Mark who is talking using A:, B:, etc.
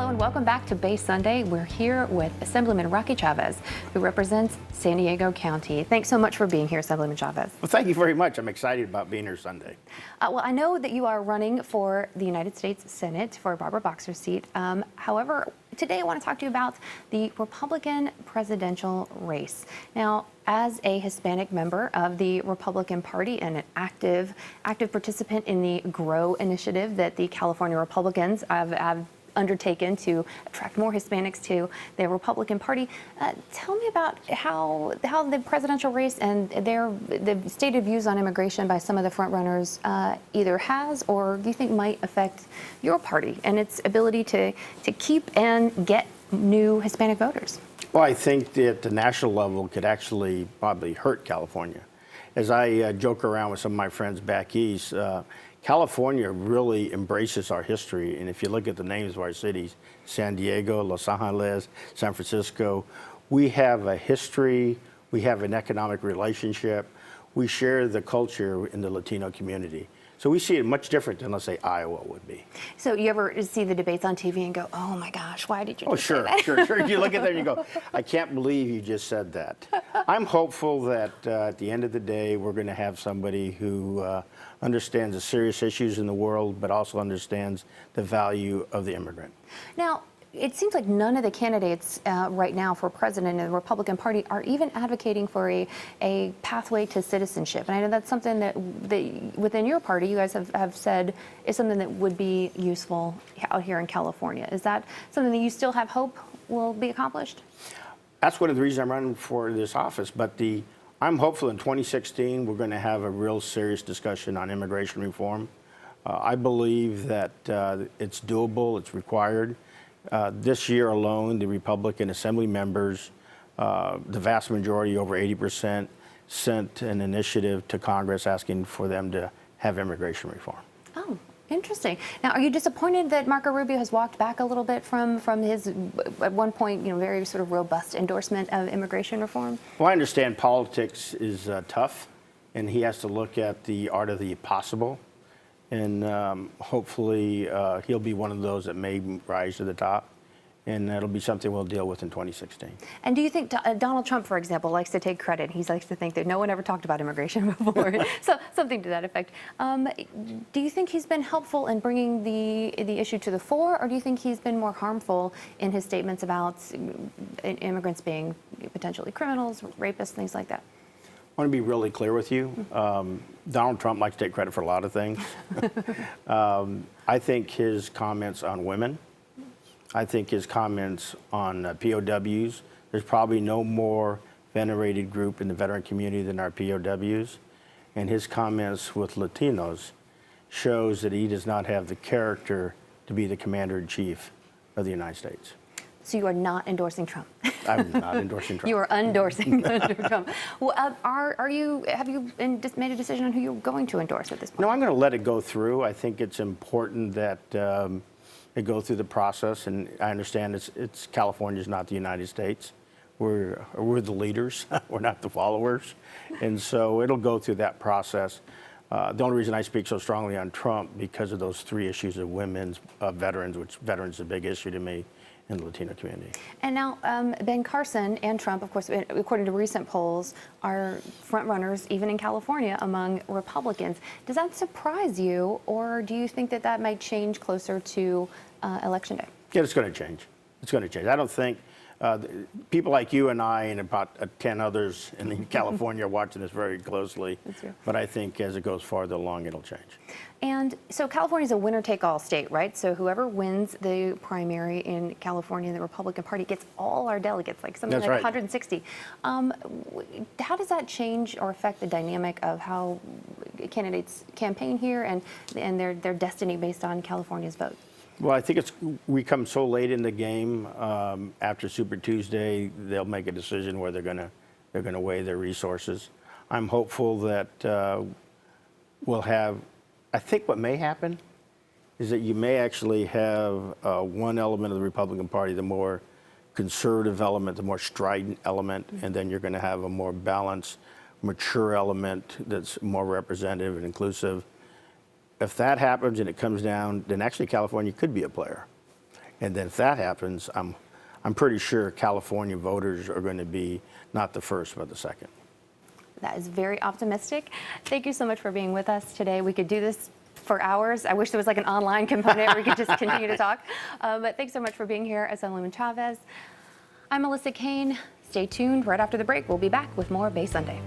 A: and welcome back to Bay Sunday. We're here with Assemblyman Rocky Chavez, who represents San Diego County. Thanks so much for being here, Assemblyman Chavez.
B: Well, thank you very much. I'm excited about being here Sunday.
A: Well, I know that you are running for the United States Senate for Barbara Boxer's seat. However, today I want to talk to you about the Republican presidential race. Now, as a Hispanic member of the Republican Party and an active participant in the GROW initiative that the California Republicans have undertaken to attract more Hispanics to the Republican Party. Tell me about how the presidential race and the stated views on immigration by some of the frontrunners either has or do you think might affect your party and its ability to keep and get new Hispanic voters?
B: Well, I think that at the national level could actually probably hurt California. As I joke around with some of my friends back east, California really embraces our history, and if you look at the names of our cities, San Diego, Los Angeles, San Francisco, we have a history, we have an economic relationship, we share the culture in the Latino community. So we see it much different than, let's say, Iowa would be.
A: So you ever see the debates on TV and go, oh my gosh, why did you say that?
B: Sure. You look at that and you go, I can't believe you just said that. I'm hopeful that at the end of the day, we're going to have somebody who understands the serious issues in the world, but also understands the value of the immigrant.
A: Now, it seems like none of the candidates right now for president in the Republican Party are even advocating for a pathway to citizenship. And I know that's something that within your party you guys have said is something that would be useful out here in California. Is that something that you still have hope will be accomplished?
B: That's one of the reasons I'm running for this office. But I'm hopeful in 2016 we're going to have a real serious discussion on immigration reform. I believe that it's doable, it's required. This year alone, the Republican Assembly members, the vast majority, over 80%, sent an initiative to Congress asking for them to have immigration reform.
A: Oh, interesting. Now, are you disappointed that Marco Rubio has walked back a little bit from his, at one point, very sort of robust endorsement of immigration reform?
B: Well, I understand politics is tough, and he has to look at the art of the possible. And hopefully he'll be one of those that may rise to the top. And that'll be something we'll deal with in 2016.
A: And do you think Donald Trump, for example, likes to take credit? He likes to think that no one ever talked about immigration before. So something to that effect. Do you think he's been helpful in bringing the issue to the fore, or do you think he's been more harmful in his statements about immigrants being potentially criminals, rapists, things like that?
B: I want to be really clear with you. Donald Trump likes to take credit for a lot of things. I think his comments on women, I think his comments on POWs, there's probably no more venerated group in the veteran community than our POWs. And his comments with Latinos shows that he does not have the character to be the commander-in-chief of the United States.
A: So you are not endorsing Trump?
B: I'm not endorsing Trump.
A: You are endorsing Trump. Well, have you made a decision on who you're going to endorse at this point?
B: No, I'm going to let it go through. I think it's important that it go through the process, and I understand it's California's not the United States. We're the leaders. We're not the followers, and so it'll go through that process. The only reason I speak so strongly on Trump because of those three issues of women's veterans, which veterans is a big issue to me in the Latino community.
A: And now Ben Carson and Trump, of course, according to recent polls, are front runners even in California among Republicans. Does that surprise you, or do you think that might change closer to Election Day?
B: Yeah, it's going to change. It's going to change. I don't think people like you and I and about 10 others in California are watching this very closely. But I think as it goes farther along, it'll change.
A: And so California is a winner-take-all state, right? So whoever wins the primary in California in the Republican Party gets all our delegates, like something like 160. How does that change or affect the dynamic of how candidates campaign here and their destiny based on California's vote?
B: Well, I think we come so late in the game. After Super Tuesday, they'll make a decision where they're going to weigh their resources. I'm hopeful that we'll have. I think what may happen is that you may actually have one element of the Republican Party, the more conservative element, the more strident element, and then you're going to have a more balanced, mature element that's more representative and inclusive. If that happens and it comes down, then actually California could be a player. And then if that happens, I'm pretty sure California voters are going to be not the first, but the second.
A: That is very optimistic. Thank you so much for being with us today. We could do this for hours. I wish there was like an online component where we could just continue to talk. But thanks so much for being here, Assemblyman Chavez. I'm Melissa Caen. Stay tuned. Right after the break, we'll be back with more Bay Sunday.